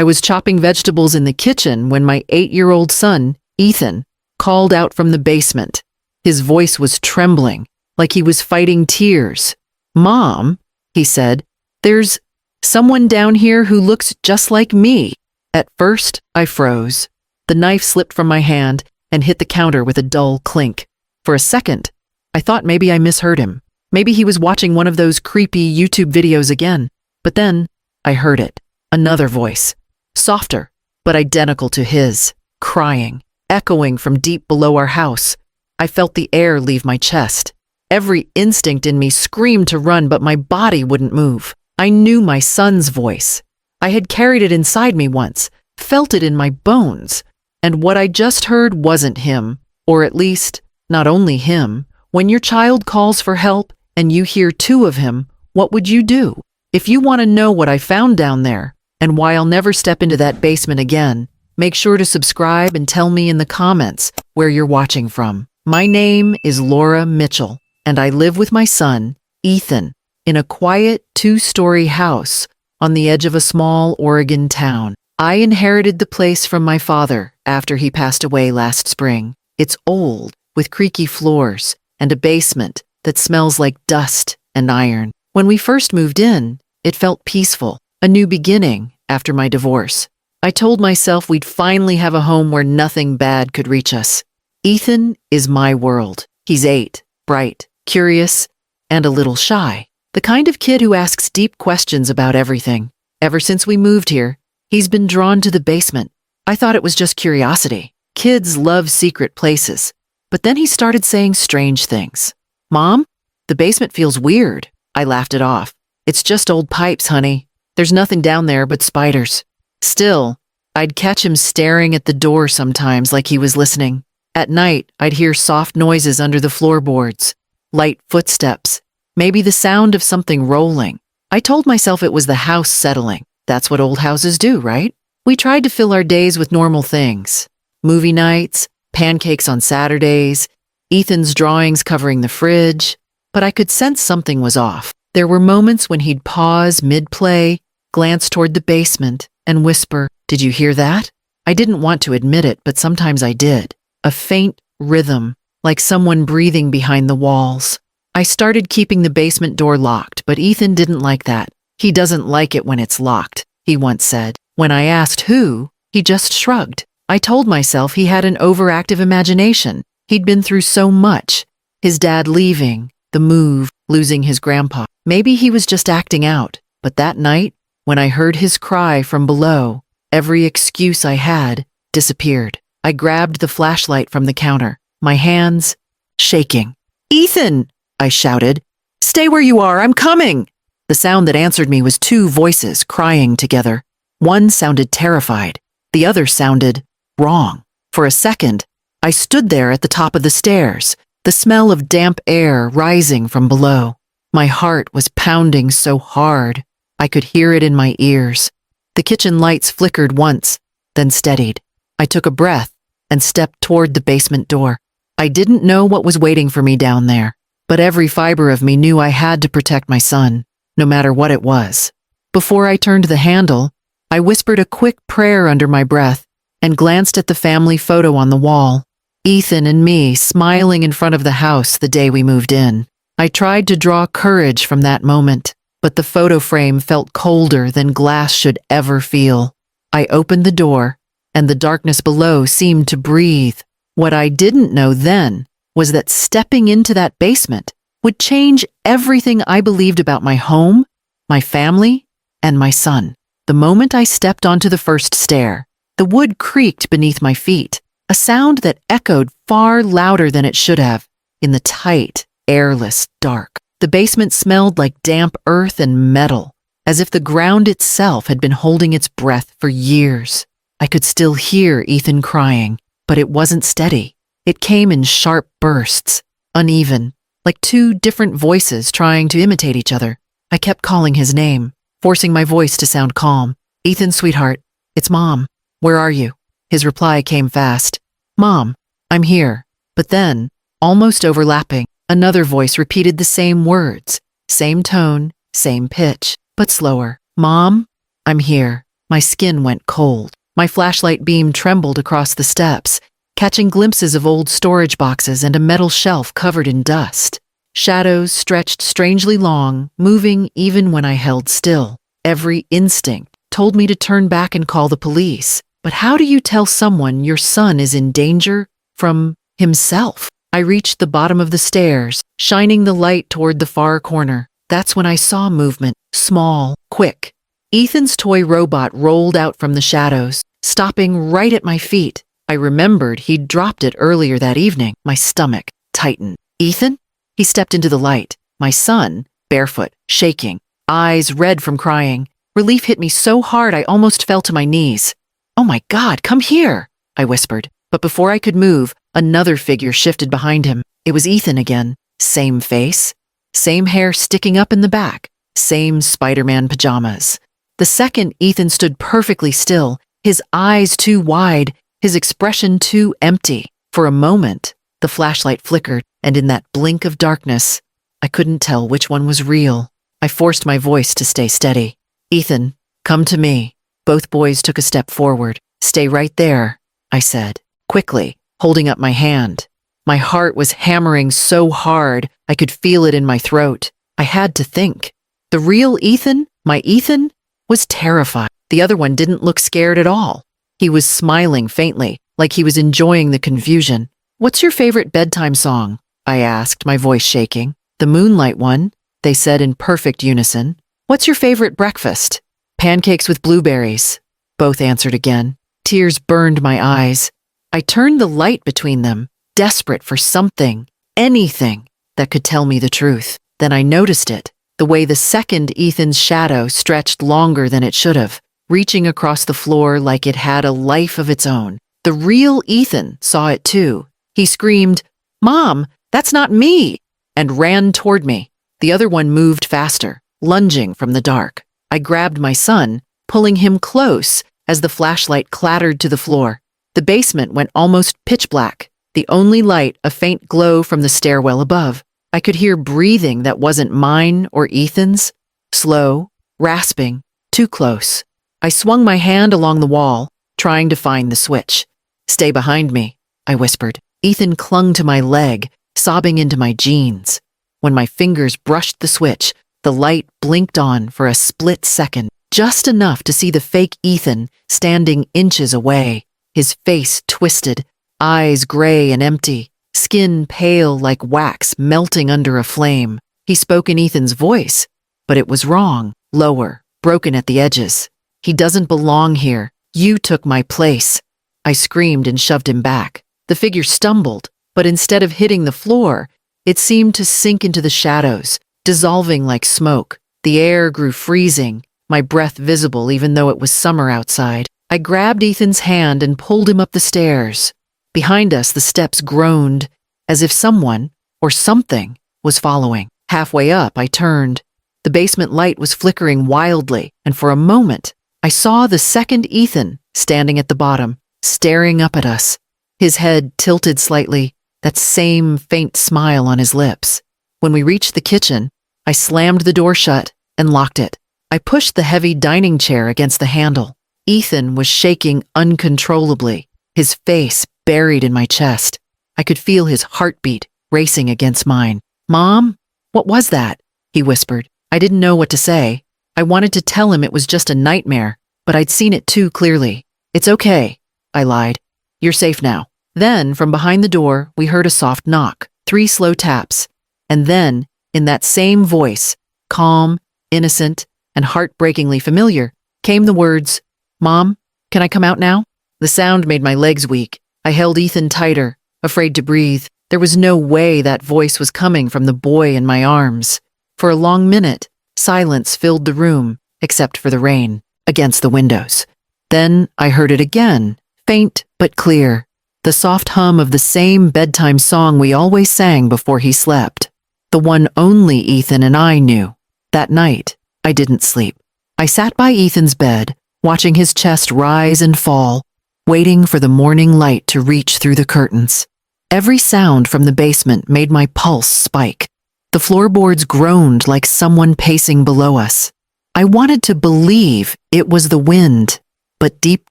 I was chopping vegetables in the kitchen when my 8-year-old son, Ethan, called out from the basement. His voice was trembling, like he was fighting tears. "Mom," he said, "there's someone down here who looks just like me." At first, I froze. The knife slipped from my hand and hit the counter with a dull clink. For a second, I thought maybe I misheard him. Maybe he was watching one of those creepy YouTube videos again. But then, I heard it. Another voice. Softer, but identical to his. Crying. Echoing from deep below our house. I felt the air leave my chest. Every instinct in me screamed to run, but my body wouldn't move. I knew my son's voice. I had carried it inside me once, felt it in my bones. And what I just heard wasn't him, or at least, not only him. When your child calls for help and you hear two of him, what would you do? If you want to know what I found down there, and why I'll never step into that basement again, make sure to subscribe and tell me in the comments where you're watching from. My name is Laura Mitchell, and I live with my son, Ethan, in a quiet 2-story house on the edge of a small Oregon town. I inherited the place from my father after he passed away last spring. It's old, with creaky floors, and a basement that smells like dust and iron. When we first moved in, it felt peaceful, a new beginning after my divorce. I told myself we'd finally have a home where nothing bad could reach us. Ethan is my world. He's 8, bright, curious, and a little shy. The kind of kid who asks deep questions about everything. Ever since we moved here, he's been drawn to the basement. I thought it was just curiosity. Kids love secret places. But then he started saying strange things. "Mom, the basement feels weird." I laughed it off. "It's just old pipes, honey. There's nothing down there but spiders." Still, I'd catch him staring at the door sometimes like he was listening. At night, I'd hear soft noises under the floorboards, light footsteps, maybe the sound of something rolling. I told myself it was the house settling. That's what old houses do, right? We tried to fill our days with normal things. Movie nights, pancakes on Saturdays, Ethan's drawings covering the fridge. But I could sense something was off. There were moments when he'd pause mid-play, glance toward the basement, and whisper, "Did you hear that?" I didn't want to admit it, but sometimes I did. A faint rhythm, like someone breathing behind the walls. I started keeping the basement door locked, but Ethan didn't like that. "He doesn't like it when it's locked," he once said. When I asked who, he just shrugged. I told myself he had an overactive imagination. He'd been through so much. His dad leaving, the move, losing his grandpa. Maybe he was just acting out. But that night, when I heard his cry from below, every excuse I had disappeared. I grabbed the flashlight from the counter, my hands shaking. "Ethan!" I shouted. "Stay where you are, I'm coming!" The sound that answered me was 2 voices crying together. One sounded terrified. The other sounded wrong. For a second, I stood there at the top of the stairs, the smell of damp air rising from below. My heart was pounding so hard, I could hear it in my ears. The kitchen lights flickered once, then steadied. I took a breath and stepped toward the basement door. I didn't know what was waiting for me down there, but every fiber of me knew I had to protect my son, no matter what it was. Before I turned the handle, I whispered a quick prayer under my breath and glanced at the family photo on the wall. Ethan and me smiling in front of the house the day we moved in. I tried to draw courage from that moment, but the photo frame felt colder than glass should ever feel. I opened the door, and the darkness below seemed to breathe. What I didn't know then was that stepping into that basement would change everything I believed about my home, my family, and my son. The moment I stepped onto the first stair, the wood creaked beneath my feet, a sound that echoed far louder than it should have, in the tight, airless dark. The basement smelled like damp earth and metal, as if the ground itself had been holding its breath for years. I could still hear Ethan crying, but it wasn't steady. It came in sharp bursts, uneven, like 2 different voices trying to imitate each other. I kept calling his name, forcing my voice to sound calm. "Ethan, sweetheart, it's Mom. Where are you?" His reply came fast. "Mom, I'm here." But then, almost overlapping, another voice repeated the same words, same tone, same pitch, but slower. "Mom, I'm here." My skin went cold. My flashlight beam trembled across the steps, catching glimpses of old storage boxes and a metal shelf covered in dust. Shadows stretched strangely long, moving even when I held still. Every instinct told me to turn back and call the police. But how do you tell someone your son is in danger from himself? I reached the bottom of the stairs, shining the light toward the far corner. That's when I saw movement, small, quick. Ethan's toy robot rolled out from the shadows, stopping right at my feet. I remembered he'd dropped it earlier that evening. My stomach tightened. Ethan? He stepped into the light. My son, barefoot, shaking, eyes red from crying. Relief hit me so hard I almost fell to my knees. "Oh my God, come here," I whispered. But before I could move, another figure shifted behind him. It was Ethan again. Same face, same hair sticking up in the back, same Spider-Man pajamas. The second, Ethan stood perfectly still, his eyes too wide, his expression too empty. For a moment, the flashlight flickered, and in that blink of darkness, I couldn't tell which one was real. I forced my voice to stay steady. "Ethan, come to me." Both boys took a step forward. "Stay right there," I said, quickly, holding up my hand. My heart was hammering so hard I could feel it in my throat. I had to think. The real Ethan, my Ethan, was terrified. The other one didn't look scared at all. He was smiling faintly, like he was enjoying the confusion. "What's your favorite bedtime song?" I asked, my voice shaking. "The Moonlight one," they said in perfect unison. "What's your favorite breakfast?" "Pancakes with blueberries," both answered again. Tears burned my eyes. I turned the light between them, desperate for something, anything, that could tell me the truth. Then I noticed it, the way the second Ethan's shadow stretched longer than it should have, reaching across the floor like it had a life of its own. The real Ethan saw it too. He screamed, "Mom, that's not me!" and ran toward me. The other one moved faster, lunging from the dark. I grabbed my son, pulling him close as the flashlight clattered to the floor. The basement went almost pitch black, the only light a faint glow from the stairwell above. I could hear breathing that wasn't mine or Ethan's, slow, rasping, too close. I swung my hand along the wall, trying to find the switch. "Stay behind me," I whispered. Ethan clung to my leg, sobbing into my jeans. When my fingers brushed the switch, the light blinked on for a split second, just enough to see the fake Ethan standing inches away, his face twisted, eyes gray and empty, skin pale like wax melting under a flame. He spoke in Ethan's voice, but it was wrong, lower, broken at the edges. "He doesn't belong here. You took my place." I screamed and shoved him back. The figure stumbled, but instead of hitting the floor, it seemed to sink into the shadows, dissolving like smoke. The air grew freezing, my breath visible even though it was summer outside. I grabbed Ethan's hand and pulled him up the stairs. Behind us, the steps groaned, as if someone, or something, was following. Halfway up, I turned. The basement light was flickering wildly, and for a moment, I saw the second Ethan standing at the bottom, staring up at us. His head tilted slightly, that same faint smile on his lips. When we reached the kitchen, I slammed the door shut and locked it. I pushed the heavy dining chair against the handle. Ethan was shaking uncontrollably, his face buried in my chest. I could feel his heartbeat racing against mine. "Mom, what was that?" he whispered. I didn't know what to say. I wanted to tell him it was just a nightmare, but I'd seen it too clearly. "It's okay," I lied. "You're safe now." Then, from behind the door, we heard a soft knock, 3 slow taps, and then, in that same voice, calm, innocent, and heartbreakingly familiar, came the words, "Mom, can I come out now?" The sound made my legs weak. I held Ethan tighter, afraid to breathe. There was no way that voice was coming from the boy in my arms. For a long minute, silence filled the room, except for the rain against the windows. Then I heard it again, faint but clear, the soft hum of the same bedtime song we always sang before he slept, the one only Ethan and I knew. That night, I didn't sleep. I sat by Ethan's bed, watching his chest rise and fall, waiting for the morning light to reach through the curtains. Every sound from the basement made my pulse spike. The floorboards groaned like someone pacing below us. I wanted to believe it was the wind, but deep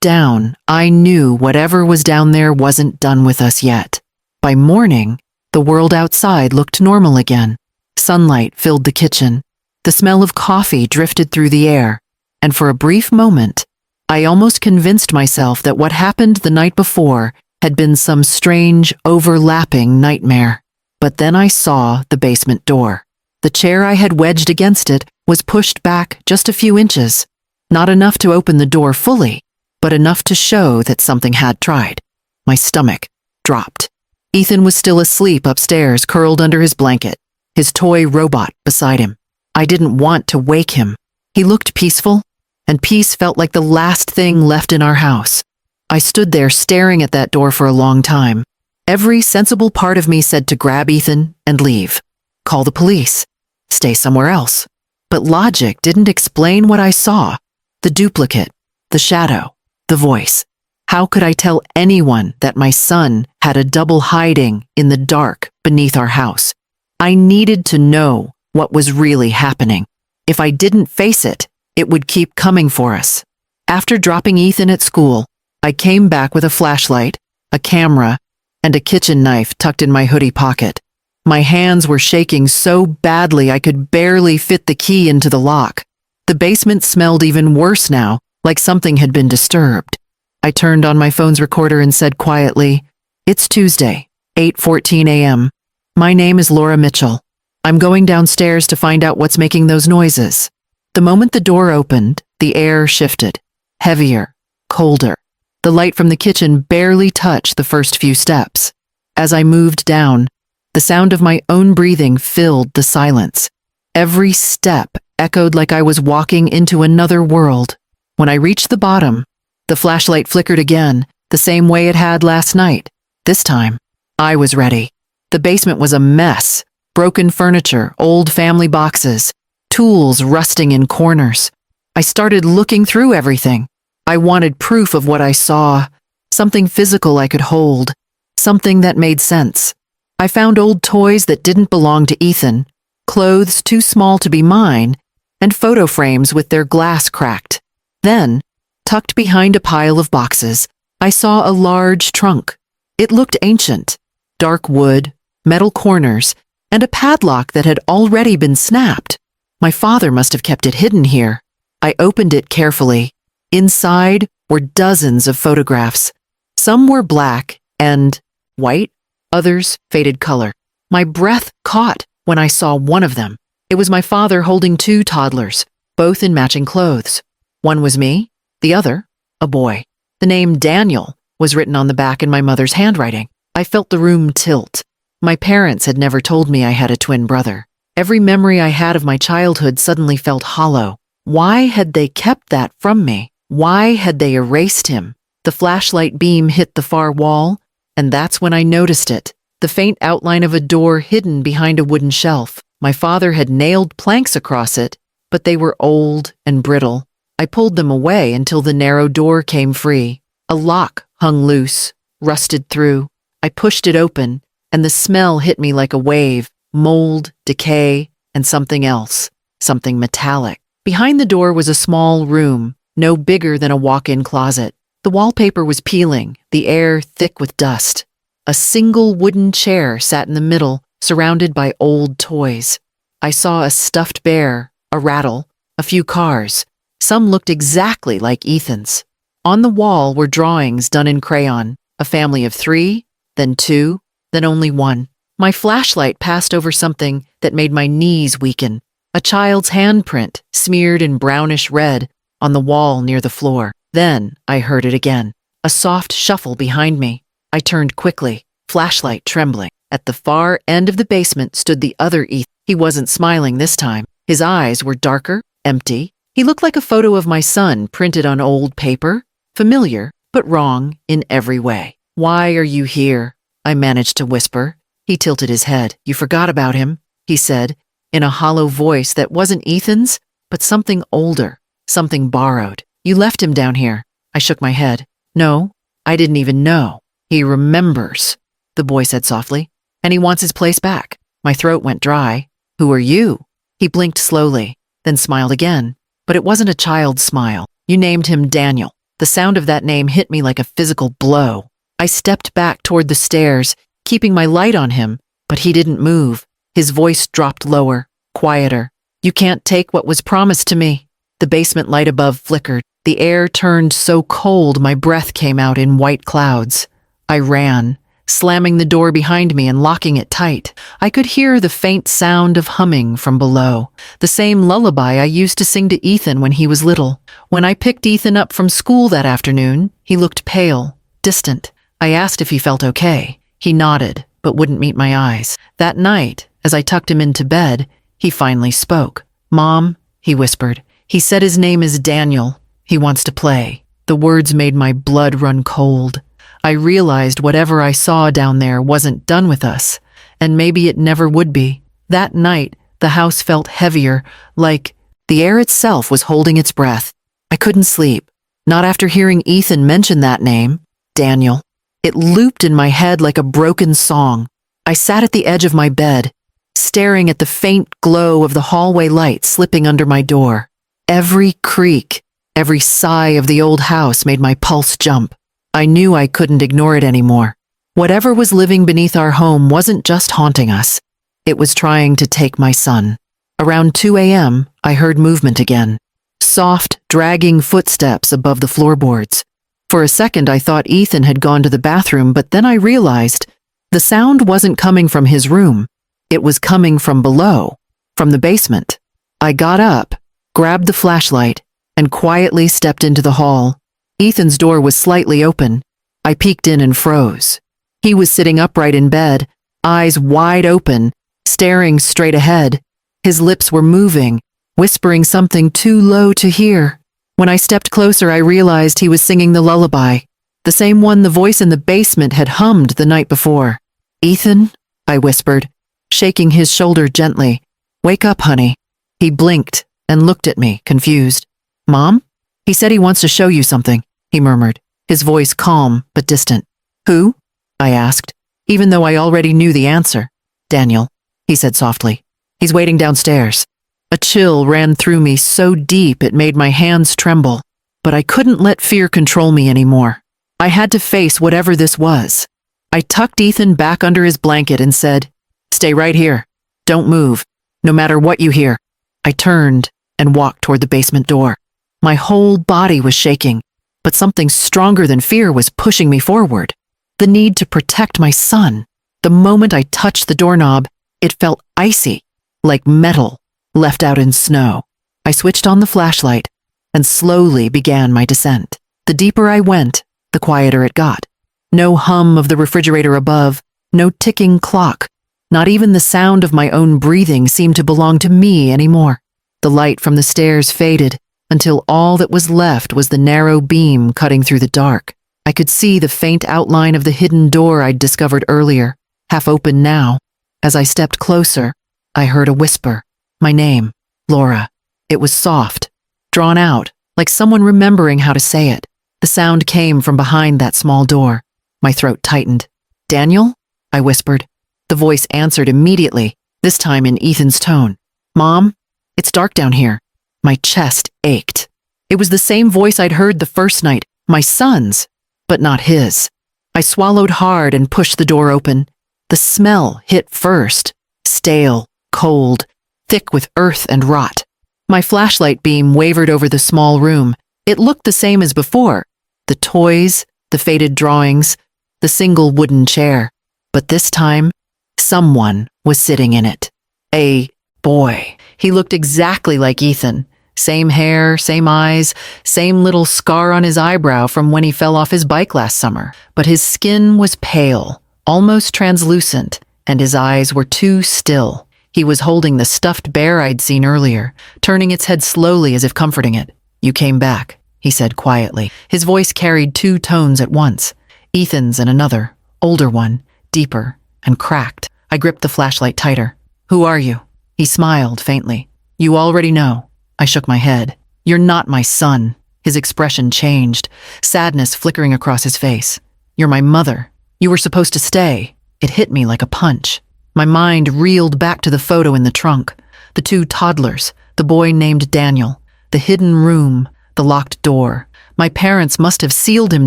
down, I knew whatever was down there wasn't done with us yet. By morning, the world outside looked normal again. Sunlight filled the kitchen. The smell of coffee drifted through the air, and for a brief moment, I almost convinced myself that what happened the night before had been some strange, overlapping nightmare. But then I saw the basement door. The chair I had wedged against it was pushed back just a few inches, not enough to open the door fully, but enough to show that something had tried. My stomach dropped. Ethan was still asleep upstairs, curled under his blanket, his toy robot beside him. I didn't want to wake him. He looked peaceful, and peace felt like the last thing left in our house. I stood there staring at that door for a long time. Every sensible part of me said to grab Ethan and leave. Call the police. Stay somewhere else. But logic didn't explain what I saw. The duplicate, the shadow, the voice. How could I tell anyone that my son had a double hiding in the dark beneath our house? I needed to know what was really happening. If I didn't face it, it would keep coming for us. After dropping Ethan at school, I came back with a flashlight, a camera, and a kitchen knife tucked in my hoodie pocket. My hands were shaking so badly I could barely fit the key into the lock. The basement smelled even worse now, like something had been disturbed. I turned on my phone's recorder and said quietly, "It's Tuesday, 8:14 a.m. My name is Laura Mitchell. I'm going downstairs to find out what's making those noises." The moment the door opened, the air shifted. Heavier, colder. The light from the kitchen barely touched the first few steps. As I moved down, the sound of my own breathing filled the silence. Every step echoed like I was walking into another world. When I reached the bottom, the flashlight flickered again, the same way it had last night. This time, I was ready. The basement was a mess. Broken furniture, old family boxes, tools rusting in corners. I started looking through everything. I wanted proof of what I saw, something physical I could hold, something that made sense. I found old toys that didn't belong to Ethan, clothes too small to be mine, and photo frames with their glass cracked. Then, tucked behind a pile of boxes, I saw a large trunk. It looked ancient. Dark wood, metal corners, and a padlock that had already been snapped. My father must have kept it hidden here. I opened it carefully. Inside were dozens of photographs. Some were black and white, others faded color. My breath caught when I saw one of them. It was my father holding two toddlers, both in matching clothes. One was me, the other, a boy. The name Daniel was written on the back in my mother's handwriting. I felt the room tilt. My parents had never told me I had a twin brother. Every memory I had of my childhood suddenly felt hollow. Why had they kept that from me? Why had they erased him? The flashlight beam hit the far wall, and that's when I noticed it. The faint outline of a door hidden behind a wooden shelf. My father had nailed planks across it, but they were old and brittle. I pulled them away until the narrow door came free. A lock hung loose, rusted through. I pushed it open, and the smell hit me like a wave. Mold, decay, and something else. Something metallic. Behind the door was a small room, no bigger than a walk-in closet. The wallpaper was peeling, the air thick with dust. A single wooden chair sat in the middle, surrounded by old toys. I saw a stuffed bear, a rattle, a few cars. Some looked exactly like Ethan's. On the wall were drawings done in crayon, a family of 3, then 2, then only 1. My flashlight passed over something that made my knees weaken. A child's handprint, smeared in brownish red, on the wall near the floor. Then I heard it again. A soft shuffle behind me. I turned quickly, flashlight trembling. At the far end of the basement stood the other Ethan. He wasn't smiling this time. His eyes were darker, empty. He looked like a photo of my son printed on old paper. Familiar, but wrong in every way. "Why are you here?" I managed to whisper. He tilted his head. "You forgot about him," he said, in a hollow voice that wasn't Ethan's, but something older, something borrowed. "You left him down here." I shook my head. "No, I didn't even know." "He remembers," the boy said softly, "and he wants his place back." My throat went dry. "Who are you?" He blinked slowly, then smiled again, But it wasn't a child's smile. You named him Daniel. The sound of that name hit me like a physical blow. I stepped back toward the stairs, keeping my light on him, but he didn't move. His voice dropped lower, quieter. You can't take what was promised to me. The basement light above flickered. The air turned so cold my breath came out in white clouds. I ran, slamming the door behind me and locking it tight. I could hear the faint sound of humming from below, the same lullaby I used to sing to Ethan when he was little. When I picked Ethan up from school that afternoon, he looked pale, distant. I asked if he felt okay. He nodded, but wouldn't meet my eyes. That night, as I tucked him into bed, he finally spoke. "Mom," he whispered. He said his name is Daniel. He wants to play. The words made my blood run cold. I realized whatever I saw down there wasn't done with us, and maybe it never would be. That night, the house felt heavier, like the air itself was holding its breath. I couldn't sleep, not after hearing Ethan mention that name, Daniel. It looped in my head like a broken song. I sat at the edge of my bed, staring at the faint glow of the hallway light slipping under my door. Every creak, every sigh of the old house made my pulse jump. I knew I couldn't ignore it anymore. Whatever was living beneath our home wasn't just haunting us. It was trying to take my son. Around 2 a.m., I heard movement again. Soft, dragging footsteps above the floorboards. For a second, I thought Ethan had gone to the bathroom, but then I realized the sound wasn't coming from his room. It was coming from below, from the basement. I got up, grabbed the flashlight, and quietly stepped into the hall. Ethan's door was slightly open. I peeked in and froze. He was sitting upright in bed, eyes wide open, staring straight ahead. His lips were moving, whispering something too low to hear. When I stepped closer, I realized he was singing the lullaby, the same one the voice in the basement had hummed the night before. "Ethan," I whispered, shaking his shoulder gently. "Wake up, honey." He blinked and looked at me, confused. "Mom?" "He said he wants to show you something," he murmured, his voice calm but distant. "Who?" I asked, even though I already knew the answer. "Daniel," he said softly. "He's waiting downstairs." A chill ran through me so deep it made my hands tremble, but I couldn't let fear control me anymore. I had to face whatever this was. I tucked Ethan back under his blanket and said, "Stay right here. Don't move, no matter what you hear." I turned and walked toward the basement door. My whole body was shaking, but something stronger than fear was pushing me forward. The need to protect my son. The moment I touched the doorknob, it felt icy, like metal left out in snow. I switched on the flashlight and slowly began my descent. The deeper I went, the quieter it got. No hum of the refrigerator above, no ticking clock. Not even the sound of my own breathing seemed to belong to me anymore. The light from the stairs faded until all that was left was the narrow beam cutting through the dark. I could see the faint outline of the hidden door I'd discovered earlier, half open now. As I stepped closer, I heard a whisper. My name, Laura. It was soft, drawn out, like someone remembering how to say it. The sound came from behind that small door. My throat tightened. "Daniel?" I whispered. The voice answered immediately, this time in Ethan's tone. "Mom, it's dark down here." My chest ached. It was the same voice I'd heard the first night, my son's, but not his. I swallowed hard and pushed the door open. The smell hit first, stale, cold, thick with earth and rot. My flashlight beam wavered over the small room. It looked the same as before. The toys, the faded drawings, the single wooden chair. But this time, someone was sitting in it. A boy. He looked exactly like Ethan. Same hair, same eyes, same little scar on his eyebrow from when he fell off his bike last summer. But his skin was pale, almost translucent, and his eyes were too still. He was holding the stuffed bear I'd seen earlier, turning its head slowly as if comforting it. "You came back," he said quietly. His voice carried two tones at once, Ethan's and another, older one, deeper and cracked. I gripped the flashlight tighter. "Who are you?" He smiled faintly. "You already know." I shook my head. "You're not my son." His expression changed, sadness flickering across his face. "You're my mother. You were supposed to stay." It hit me like a punch. My mind reeled back to the photo in the trunk. The two toddlers, the boy named Daniel, The hidden room, the locked door. My parents must have sealed him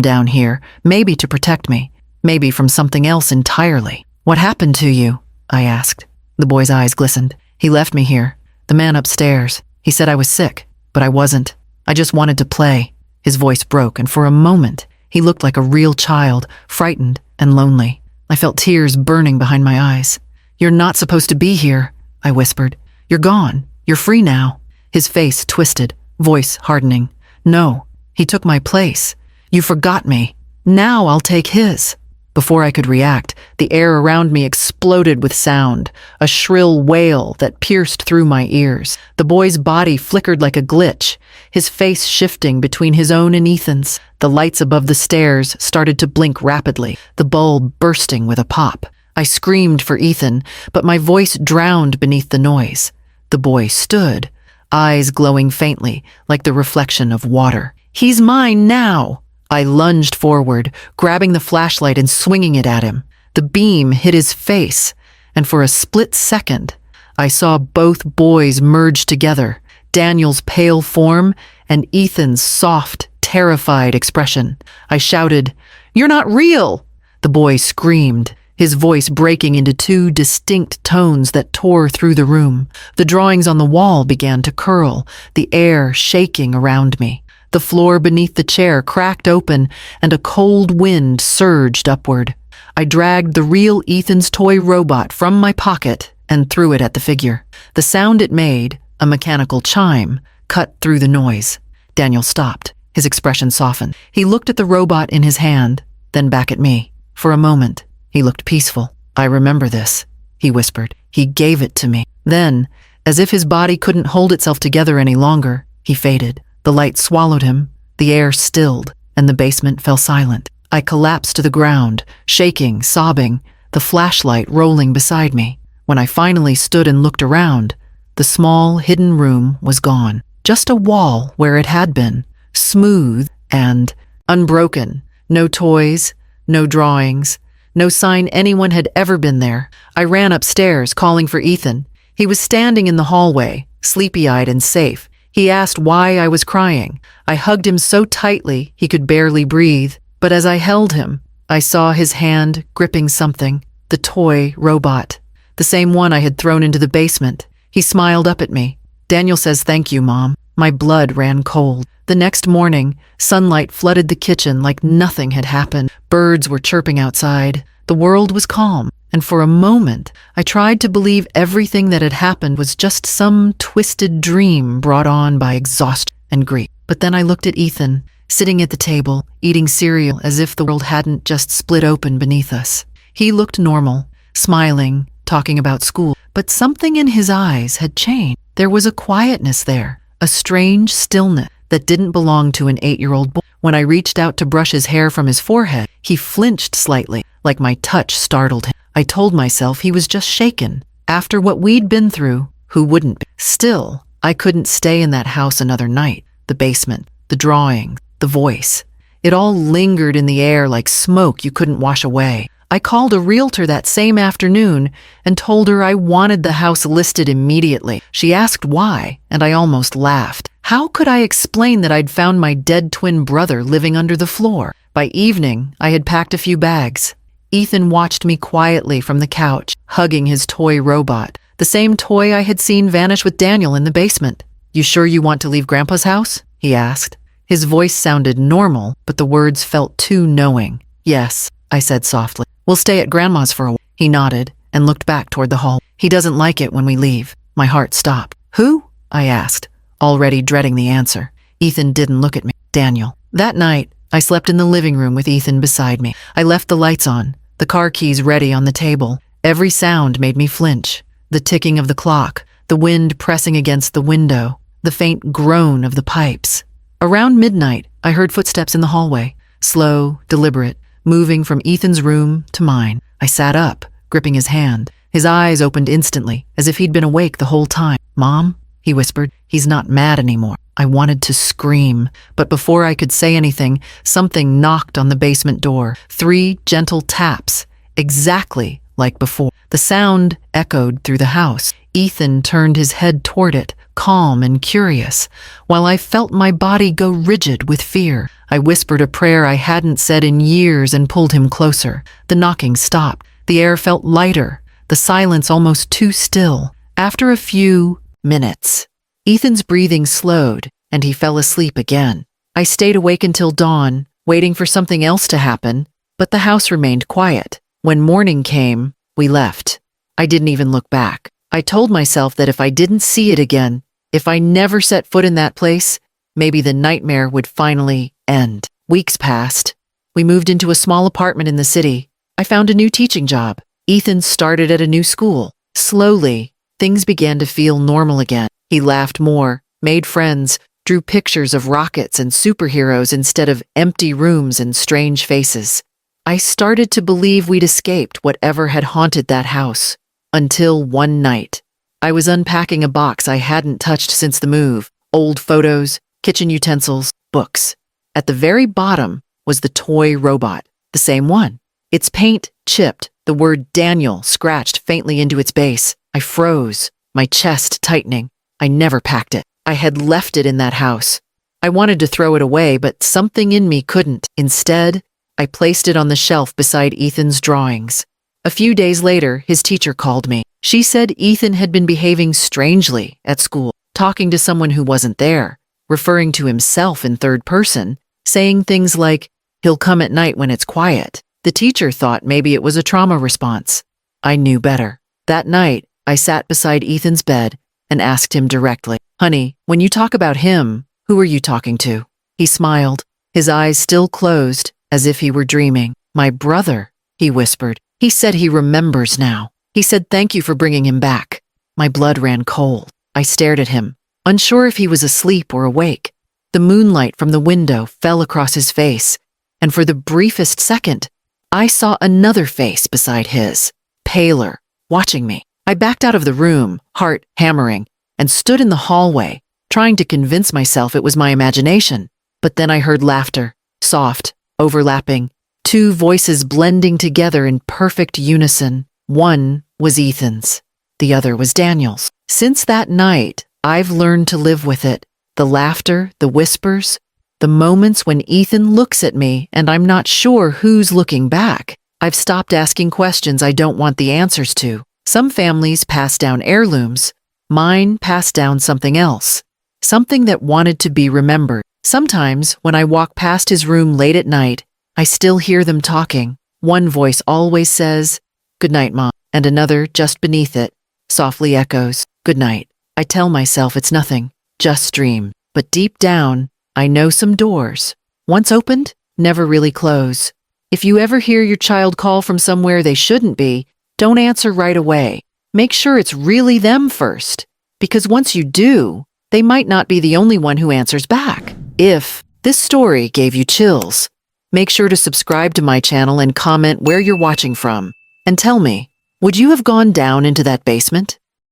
down here, maybe to protect me, maybe from something else entirely. What happened to you? I asked. The boy's eyes glistened. He left me here. The man upstairs. He said I was sick, but I wasn't. I just wanted to play. His voice broke, and for a moment, he looked like a real child, frightened and lonely. I felt tears burning behind my eyes. You're not supposed to be here, I whispered. You're gone. You're free now. His face twisted, voice hardening. No, he took my place. You forgot me. Now I'll take his. Before I could react, the air around me exploded with sound, a shrill wail that pierced through my ears. The boy's body flickered like a glitch, his face shifting between his own and Ethan's. The lights above the stairs started to blink rapidly, the bulb bursting with a pop. I screamed for Ethan, but my voice drowned beneath the noise. The boy stood, eyes glowing faintly, like the reflection of water. He's mine now! I lunged forward, grabbing the flashlight and swinging it at him. The beam hit his face, and for a split second, I saw both boys merge together, Daniel's pale form and Ethan's soft, terrified expression. I shouted, "You're not real!" The boy screamed, his voice breaking into two distinct tones that tore through the room. The drawings on the wall began to curl, the air shaking around me. The floor beneath the chair cracked open, and a cold wind surged upward. I dragged the real Ethan's toy robot from my pocket and threw it at the figure. The sound it made, a mechanical chime, cut through the noise. Daniel stopped. His expression softened. He looked at the robot in his hand, then back at me. For a moment, he looked peaceful. "I remember this," he whispered. "He gave it to me." Then, as if his body couldn't hold itself together any longer, he faded. The light swallowed him, the air stilled, and the basement fell silent. I collapsed to the ground, shaking, sobbing, the flashlight rolling beside me. When I finally stood and looked around, the small, hidden room was gone. Just a wall where it had been, smooth and unbroken. No toys, no drawings, no sign anyone had ever been there. I ran upstairs, calling for Ethan. He was standing in the hallway, sleepy-eyed and safe. He asked why I was crying. I hugged him so tightly he could barely breathe, but as I held him, I saw his hand gripping something, the toy robot, the same one I had thrown into the basement. He smiled up at me. "Daniel says thank you, Mom." My blood ran cold. The next morning, sunlight flooded the kitchen like nothing had happened. Birds were chirping outside. The world was calm. And for a moment, I tried to believe everything that had happened was just some twisted dream brought on by exhaustion and grief. But then I looked at Ethan, sitting at the table, eating cereal as if the world hadn't just split open beneath us. He looked normal, smiling, talking about school, but something in his eyes had changed. There was a quietness there, a strange stillness that didn't belong to an 8-year-old boy. When I reached out to brush his hair from his forehead, he flinched slightly, like my touch startled him. I told myself he was just shaken. After what we'd been through, who wouldn't be? Still, I couldn't stay in that house another night. The basement, the drawing, the voice. It all lingered in the air like smoke you couldn't wash away. I called a realtor that same afternoon and told her I wanted the house listed immediately. She asked why, and I almost laughed. How could I explain that I'd found my dead twin brother living under the floor? By evening, I had packed a few bags. Ethan watched me quietly from the couch, hugging his toy robot, the same toy I had seen vanish with Daniel in the basement. "You sure you want to leave Grandpa's house?" he asked. His voice sounded normal, but the words felt too knowing. "Yes," I said softly. "We'll stay at Grandma's for a while." He nodded and looked back toward the hall. "He doesn't like it when we leave." My heart stopped. "Who?" I asked, already dreading the answer. Ethan didn't look at me. "Daniel." That night, I slept in the living room with Ethan beside me. I left the lights on, the car keys ready on the table. Every sound made me flinch. The ticking of the clock, the wind pressing against the window, the faint groan of the pipes. Around midnight, I heard footsteps in the hallway, slow, deliberate, moving from Ethan's room to mine. I sat up, gripping his hand. His eyes opened instantly, as if he'd been awake the whole time. "Mom?" he whispered. "He's not mad anymore." I wanted to scream, but before I could say anything, something knocked on the basement door. 3 gentle taps, exactly like before. The sound echoed through the house. Ethan turned his head toward it, calm and curious, while I felt my body go rigid with fear. I whispered a prayer I hadn't said in years and pulled him closer. The knocking stopped. The air felt lighter, the silence almost too still. After a few minutes, Ethan's breathing slowed, and he fell asleep again. I stayed awake until dawn, waiting for something else to happen, but the house remained quiet. When morning came, we left. I didn't even look back. I told myself that if I didn't see it again, if I never set foot in that place, maybe the nightmare would finally end. Weeks passed. We moved into a small apartment in the city. I found a new teaching job. Ethan started at a new school. Slowly, things began to feel normal again. He laughed more, made friends, drew pictures of rockets and superheroes instead of empty rooms and strange faces. I started to believe we'd escaped whatever had haunted that house. Until one night, I was unpacking a box I hadn't touched since the move. Old photos, kitchen utensils, books. At the very bottom was the toy robot, the same one. Its paint chipped, the word Daniel scratched faintly into its base. I froze, my chest tightening. I never packed it. I had left it in that house. I wanted to throw it away, but something in me couldn't. Instead, I placed it on the shelf beside Ethan's drawings. A few days later, his teacher called me. She said Ethan had been behaving strangely at school, talking to someone who wasn't there, referring to himself in third person, saying things like, "He'll come at night when it's quiet." The teacher thought maybe it was a trauma response. I knew better. That night, I sat beside Ethan's bed and asked him directly, "Honey, when you talk about him, who are you talking to?" He smiled, his eyes still closed, as if he were dreaming. "My brother," he whispered. "He said he remembers now. He said thank you for bringing him back." My blood ran cold. I stared at him, unsure if he was asleep or awake. The moonlight from the window fell across his face, and for the briefest second, I saw another face beside his, paler, watching me. I backed out of the room, heart hammering, and stood in the hallway, trying to convince myself it was my imagination. But then I heard laughter, soft, overlapping, two voices blending together in perfect unison. One was Ethan's. The other was Daniel's. Since that night, I've learned to live with it. The laughter, the whispers, the moments when Ethan looks at me and I'm not sure who's looking back. I've stopped asking questions I don't want the answers to. Some families pass down heirlooms. Mine passed down something else. Something that wanted to be remembered. Sometimes, when I walk past his room late at night, I still hear them talking. One voice always says, "Good night, Mom," and another, just beneath it, softly echoes, "Good night." I tell myself it's nothing, just dream. But deep down, I know some doors, once opened, never really close. If you ever hear your child call from somewhere they shouldn't be, don't answer right away. Make sure it's really them first, because once you do, they might not be the only one who answers back. If this story gave you chills, make sure to subscribe to my channel and comment where you're watching from. And tell me, would you have gone down into that basement?